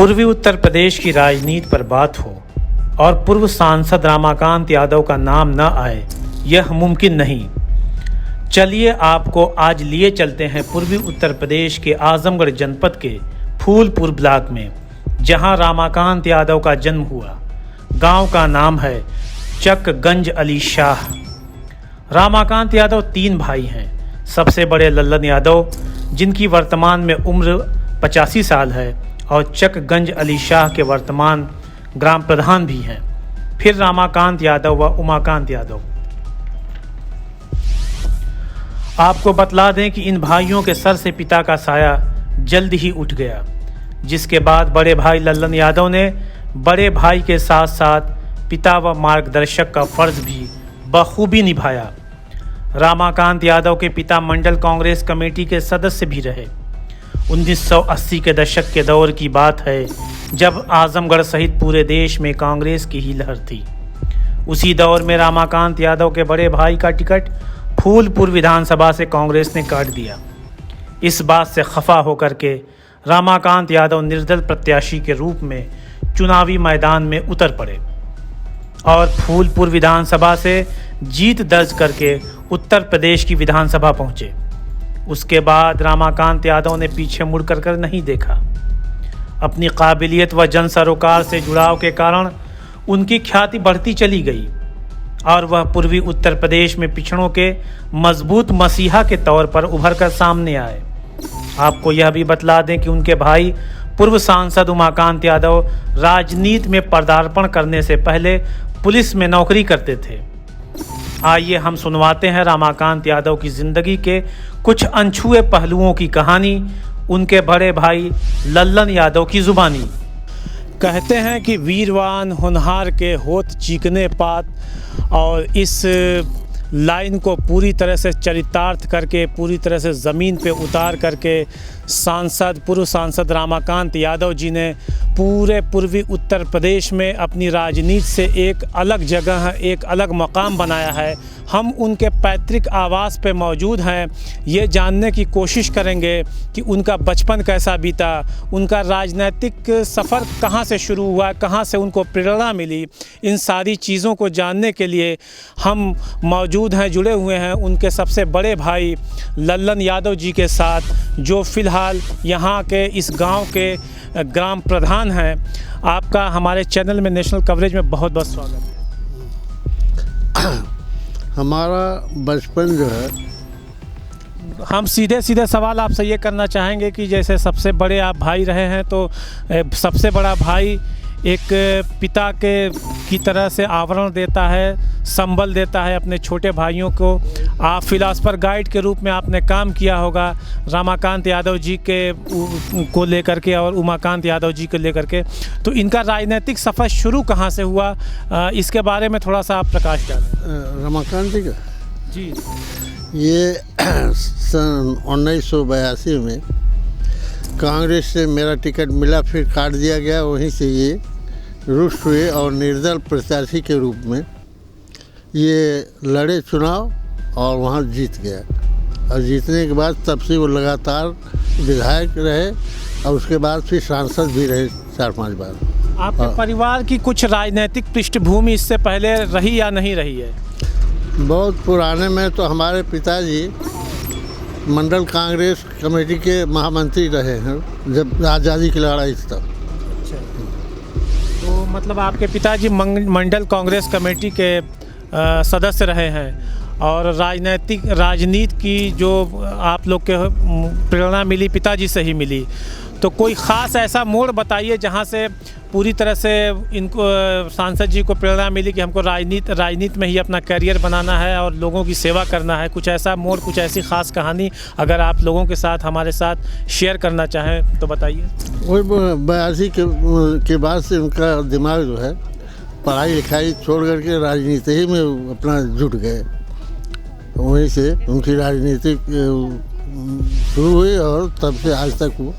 पूर्वी उत्तर प्रदेश की राजनीति पर बात हो और पूर्व सांसद रमाकांत यादव का नाम न आए, यह मुमकिन नहीं। चलिए आपको आज लिए चलते हैं पूर्वी उत्तर प्रदेश के आजमगढ़ जनपद के फूलपुर ब्लॉक में, जहां रमाकांत यादव का जन्म हुआ। गांव का नाम है चकगंज अली शाह। रमाकांत यादव 3 भाई हैं। सबसे बड़े लल्लन यादव, जिनकी वर्तमान में उम्र 85 साल है, और चकगंज अली शाह के वर्तमान ग्राम प्रधान भी हैं। फिर रमाकांत यादव व उमाकांत यादव। आपको बतला दें कि इन भाइयों के सर से पिता का साया जल्द ही उठ गया, जिसके बाद बड़े भाई लल्लन यादव ने बड़े भाई के साथ साथ पिता व मार्गदर्शक का फर्ज भी बखूबी निभाया। रमाकांत यादव के पिता मंडल कांग्रेस कमेटी के सदस्य भी रहे। 1980 के दशक के दौर की बात है, जब आजमगढ़ सहित पूरे देश में कांग्रेस की ही लहर थी। उसी दौर में रमाकांत यादव के बड़े भाई का टिकट फूलपुर विधानसभा से कांग्रेस ने काट दिया। इस बात से खफा होकर के रमाकांत यादव निर्दल प्रत्याशी के रूप में चुनावी मैदान में उतर पड़े और फूलपुर विधानसभा से जीत दर्ज करके उत्तर प्रदेश की विधानसभा पहुंचे। उसके बाद रमाकांत यादव ने पीछे मुड़ कर नहीं देखा। अपनी काबिलियत व जन सरोकार से जुड़ाव के कारण उनकी ख्याति बढ़ती चली गई और वह पूर्वी उत्तर प्रदेश में पिछड़ों के मजबूत मसीहा के तौर पर उभर कर सामने आए। आपको यह भी बतला दें कि उनके भाई पूर्व सांसद उमाकांत यादव राजनीति में पदार्पण करने से पहले पुलिस में नौकरी करते थे। आइए हम सुनवाते हैं रमाकांत यादव की जिंदगी के कुछ अनछुए पहलुओं की कहानी, उनके बड़े भाई लल्लन यादव की जुबानी। कहते हैं कि वीरवान होनहार के होत चीकने पात, और इस लाइन को पूरी तरह से चरितार्थ करके, पूरी तरह से ज़मीन पे उतार करके पूर्व सांसद रमाकांत यादव जी ने पूरे पूर्वी उत्तर प्रदेश में अपनी राजनीति से एक अलग जगह, एक अलग मकाम बनाया है। हम उनके पैतृक आवास पे मौजूद हैं। ये जानने की कोशिश करेंगे कि उनका बचपन कैसा बीता, उनका राजनीतिक सफ़र कहाँ से शुरू हुआ, कहाँ से उनको प्रेरणा मिली। इन सारी चीज़ों को जानने के लिए हम मौजूद हैं, जुड़े हुए हैं उनके सबसे बड़े भाई लल्लन यादव जी के साथ, जो फ़िलहाल यहाँ के इस गांव के ग्राम प्रधान हैं। आपका हमारे चैनल में नेशनल कवरेज में बहुत बहुत स्वागत है। हमारा बचपन जो है, हम सीधे सवाल आपसे ये करना चाहेंगे कि जैसे सबसे बड़े आप भाई रहे हैं, तो सबसे बड़ा भाई एक पिता की तरह से आवरण देता है, संबल देता है अपने छोटे भाइयों को। आप फिलासफर गाइड के रूप में आपने काम किया होगा रमाकांत यादव जी को लेकर के और उमाकांत यादव जी को लेकर के। तो इनका राजनीतिक सफ़र शुरू कहाँ से हुआ, इसके बारे में थोड़ा सा आप प्रकाश डालें। रमाकांत जी का जी, ये सन 1982 में कांग्रेस से मेरा टिकट मिला, फिर काट दिया गया। वहीं से ये रुष्ट हुए और निर्दल प्रत्याशी के रूप में ये लड़े चुनाव और वहाँ जीत गया। और जीतने के बाद तब से वो लगातार विधायक रहे और उसके बाद फिर सांसद भी रहे 4-5 बार। आपके परिवार की कुछ राजनीतिक पृष्ठभूमि इससे पहले रही या नहीं रही है? बहुत पुराने में तो हमारे पिताजी मंडल कांग्रेस कमेटी के महामंत्री रहे हैं, जब आज़ादी की लड़ाई थी तब। तो मतलब आपके पिताजी मंडल कांग्रेस कमेटी के सदस्य रहे हैं, और राजनीति की जो आप लोग के प्रेरणा मिली पिताजी से ही मिली। तो कोई ख़ास ऐसा मोड़ बताइए जहां से पूरी तरह से इनको सांसद जी को प्रेरणा मिली कि हमको राजनीति में ही अपना करियर बनाना है और लोगों की सेवा करना है। कुछ ऐसा मोड़, कुछ ऐसी ख़ास कहानी अगर आप लोगों के साथ, हमारे साथ शेयर करना चाहें तो बताइए। वही 82 के बाद से उनका दिमाग जो है पढ़ाई लिखाई छोड़ करके राजनीति ही में अपना जुट गए। वहीं से उनकी राजनीतिक शुरू हुई और तब से आज तक वो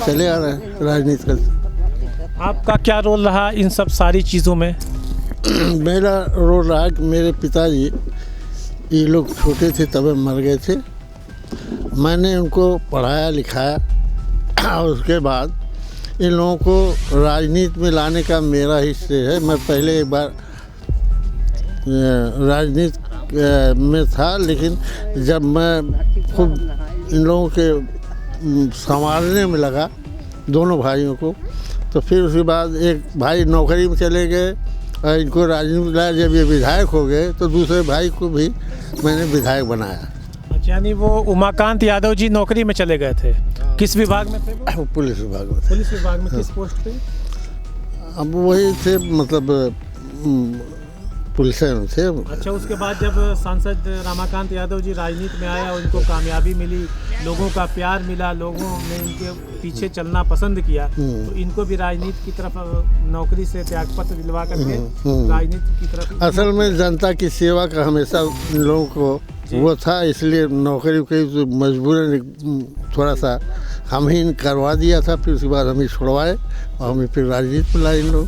चले आ रहे हैं राजनीति का। आपका क्या रोल रहा इन सब सारी चीज़ों में? मेरा रोल रहा कि मेरे पिताजी, ये लोग छोटे थे तब मर गए थे। मैंने उनको पढ़ाया लिखाया और उसके बाद इन लोगों को राजनीति में लाने का मेरा हिस्सा है। मैं पहले एक बार राजनीति में था, लेकिन जब मैं खुद इन लोगों के संवारने में लगा दोनों भाइयों को, तो फिर उसके बाद एक भाई नौकरी में चले गए और इनको राजनीति में लाया। जब ये विधायक हो गए तो दूसरे भाई को भी मैंने विधायक बनाया। अच्छा, यानी वो उमाकांत यादव जी नौकरी में चले गए थे। किस विभाग में थे वो? पुलिस विभाग में थे। पुलिस विभाग में किस पोस्ट पे? अब वही थे, मतलब पुलिस में थे। अच्छा, उसके बाद जब सांसद रमाकांत यादव जी राजनीति में आया, उनको कामयाबी मिली, लोगों का प्यार मिला, लोगों ने इनके पीछे चलना पसंद किया, तो इनको भी राजनीति की तरफ नौकरी से त्यागपत्र दिलवा करके राजनीति की तरफ। असल में जनता की सेवा का हमेशा इन लोगों को वो था, इसलिए नौकरी की तो मजबूरन थोड़ा सा हम ही करवा दिया था। फिर उसके बाद हम ही छुड़वाए और हमें फिर राजनीति में लाए इन लोग।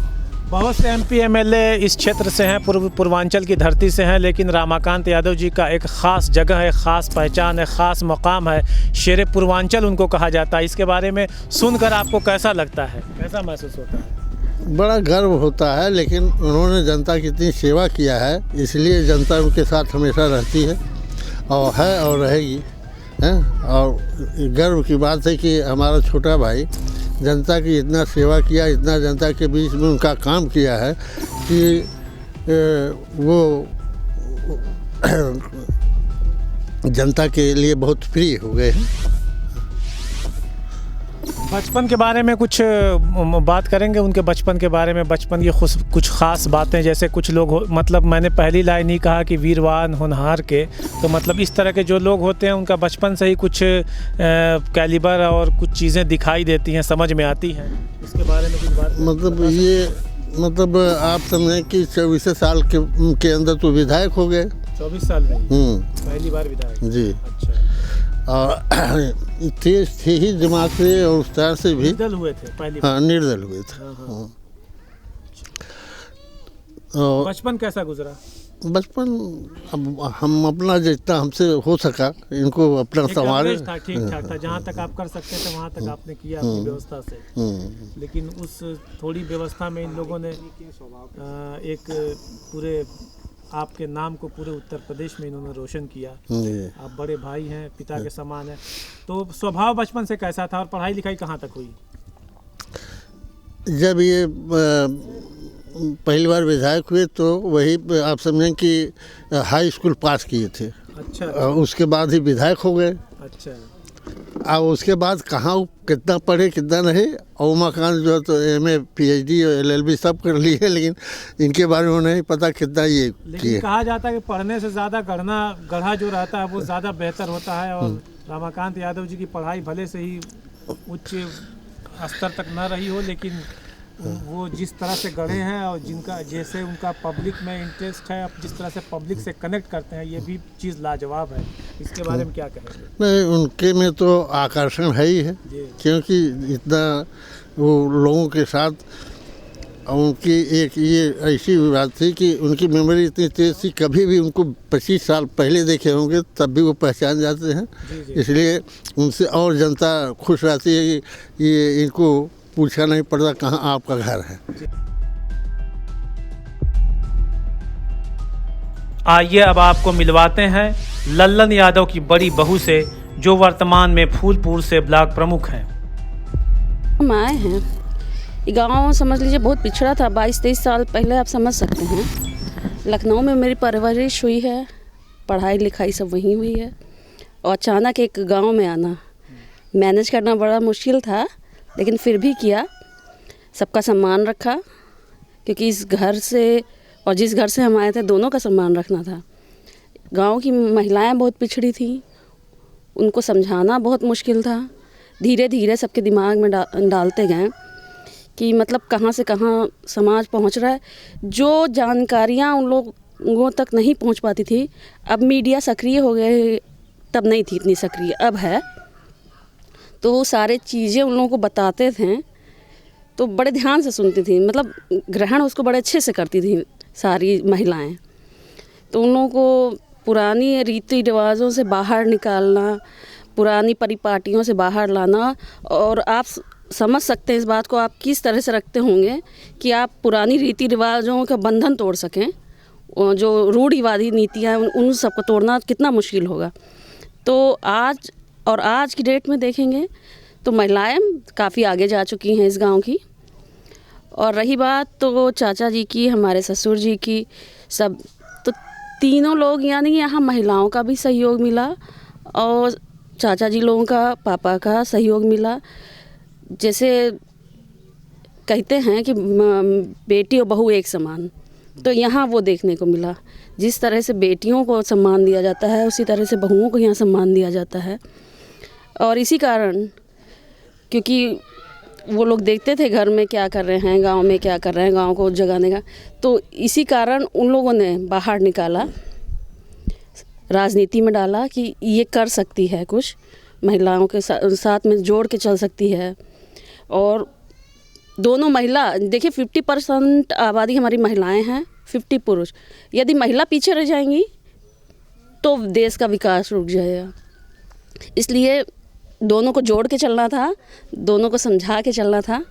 बहुत से एमपी एमएलए इस क्षेत्र से हैं, पूर्वांचल की धरती से हैं, लेकिन रमाकांत यादव जी का एक ख़ास जगह है, ख़ास पहचान है, ख़ास मकाम है। शेरे पूर्वांचल उनको कहा जाता है। इसके बारे में सुनकर आपको कैसा लगता है, कैसा महसूस होता है? बड़ा गर्व होता है, लेकिन उन्होंने जनता की इतनी सेवा किया है, इसलिए जनता उनके साथ हमेशा रहती है और रहेगी है। और गर्व की बात है कि हमारा छोटा भाई जनता की इतना सेवा किया, इतना जनता के बीच में उनका काम किया है कि वो जनता के लिए बहुत प्रिय हो गए हैं। बचपन के बारे में कुछ बात करेंगे, उनके बचपन के बारे में, बचपन की कुछ ख़ास बातें, जैसे कुछ लोग मतलब मैंने पहली लाइन ही कहा कि वीरवान होनहार के, तो मतलब इस तरह के जो लोग होते हैं उनका बचपन से ही कुछ कैलिबर और कुछ चीज़ें दिखाई देती हैं, समझ में आती हैं। इसके बारे में कुछ बात मतलब आप समझें कि 24 साल के अंदर तो विधायक हो गए। 24 साल में पहली बार विधायक जी। अच्छा, और तेज थे ही दिमाग से और उस तरह से भी निर्दल हुए थे पहली बार। हाँ, निर्दल हुए थे। और बचपन कैसा गुजरा? बचपन अब हम अपना जितना हमसे हो सका इनको अपना संभाले, ठीक ठाक था, जहाँ तक आप कर सकते थे वहाँ तक आपने किया अपनी व्यवस्था से। लेकिन उस थोड़ी व्यवस्था में इन लोगों ने एक पूरे आपके नाम को पूरे उत्तर प्रदेश में इन्होंने रोशन किया। आप बड़े भाई हैं, पिता के समान हैं, तो स्वभाव बचपन से कैसा था और पढ़ाई लिखाई कहाँ तक हुई? जब ये पहली बार विधायक हुए तो वही आप समझें कि हाई स्कूल पास किए थे। अच्छा। उसके बाद ही विधायक हो गए। अच्छा। और उसके बाद कहाँ कितना पढ़े कितना नहीं, और उमाकांत जो तो MA PhD और LLB सब कर लिए, लेकिन इनके बारे में नहीं पता कितना ये किए। कहा जाता है कि पढ़ने से ज़्यादा गढ़ा जो रहता है वो ज़्यादा बेहतर होता है, और रमाकांत यादव जी की पढ़ाई भले से ही उच्च स्तर तक न रही हो, लेकिन वो जिस तरह से गढ़े हैं और जिनका जैसे उनका पब्लिक में इंटरेस्ट है, जिस तरह से पब्लिक से कनेक्ट करते हैं, ये भी चीज़ लाजवाब है। इसके बारे में क्या कहेंगे? नहीं, उनके में तो आकर्षण है ही है, क्योंकि इतना वो लोगों के साथ। उनकी एक ये ऐसी बात थी कि उनकी मेमोरी इतनी तेज़ थी, कभी भी उनको 25 साल पहले देखे होंगे तब भी वो पहचान जाते हैं। इसलिए उनसे और जनता खुश रहती है कि ये इनको पूछा नहीं पड़ता कहाँ आपका घर है। आइए अब आपको मिलवाते हैं लल्लन यादव की बड़ी बहू से, जो वर्तमान में फूलपुर से ब्लॉक प्रमुख हैं। हम आए हैं, ये गांव समझ लीजिए बहुत पिछड़ा था, 22-23 साल पहले आप समझ सकते हैं। लखनऊ में मेरी परवरिश हुई है, पढ़ाई लिखाई सब वहीं हुई है, और अचानक एक गांव में आना मैनेज करना बड़ा मुश्किल था, लेकिन फिर भी किया, सबका सम्मान रखा, क्योंकि इस घर से और जिस घर से हम आए थे दोनों का सम्मान रखना था। गांव की महिलाएं बहुत पिछड़ी थी, उनको समझाना बहुत मुश्किल था। धीरे धीरे सबके दिमाग में डालते गए कि मतलब कहाँ से कहाँ समाज पहुंच रहा है। जो जानकारियाँ उन लोगों तक नहीं पहुंच पाती थी, अब मीडिया सक्रिय हो गए, तब नहीं थी इतनी सक्रिय, अब है। तो वो सारे चीज़ें उन लोगों को बताते थे, तो बड़े ध्यान से सुनती थी, मतलब ग्रहण उसको बड़े अच्छे से करती थी सारी महिलाएं। तो उन लोगों को पुरानी रीति रिवाजों से बाहर निकालना, पुरानी परिपाटियों से बाहर लाना, और आप समझ सकते हैं इस बात को आप किस तरह से रखते होंगे कि आप पुरानी रीति रिवाजों का बंधन तोड़ सकें। और जो रूढ़िवादी नीतियाँ उन सबको तोड़ना कितना मुश्किल होगा। तो आज की डेट में देखेंगे तो महिलाएं काफ़ी आगे जा चुकी हैं इस गांव की। और रही बात तो चाचा जी की, हमारे ससुर जी की, सब तो तीनों लोग यानी यहाँ महिलाओं का भी सहयोग मिला और चाचा जी लोगों का, पापा का सहयोग मिला। जैसे कहते हैं कि बेटी और बहू एक समान, तो यहाँ वो देखने को मिला। जिस तरह से बेटियों को सम्मान दिया जाता है उसी तरह से बहुओं को यहाँ सम्मान दिया जाता है। और इसी कारण, क्योंकि वो लोग देखते थे घर में क्या कर रहे हैं, गांव में क्या कर रहे हैं, गांव को जगाने का, तो इसी कारण उन लोगों ने बाहर निकाला, राजनीति में डाला कि ये कर सकती है, कुछ महिलाओं के साथ में जोड़ के चल सकती है। और दोनों महिला, देखिए 50% आबादी हमारी महिलाएं हैं, 50 पुरुष। यदि महिला पीछे रह जाएंगी तो देश का विकास रुक जाएगा। इसलिए दोनों को जोड़ के चलना था, दोनों को समझा के चलना था।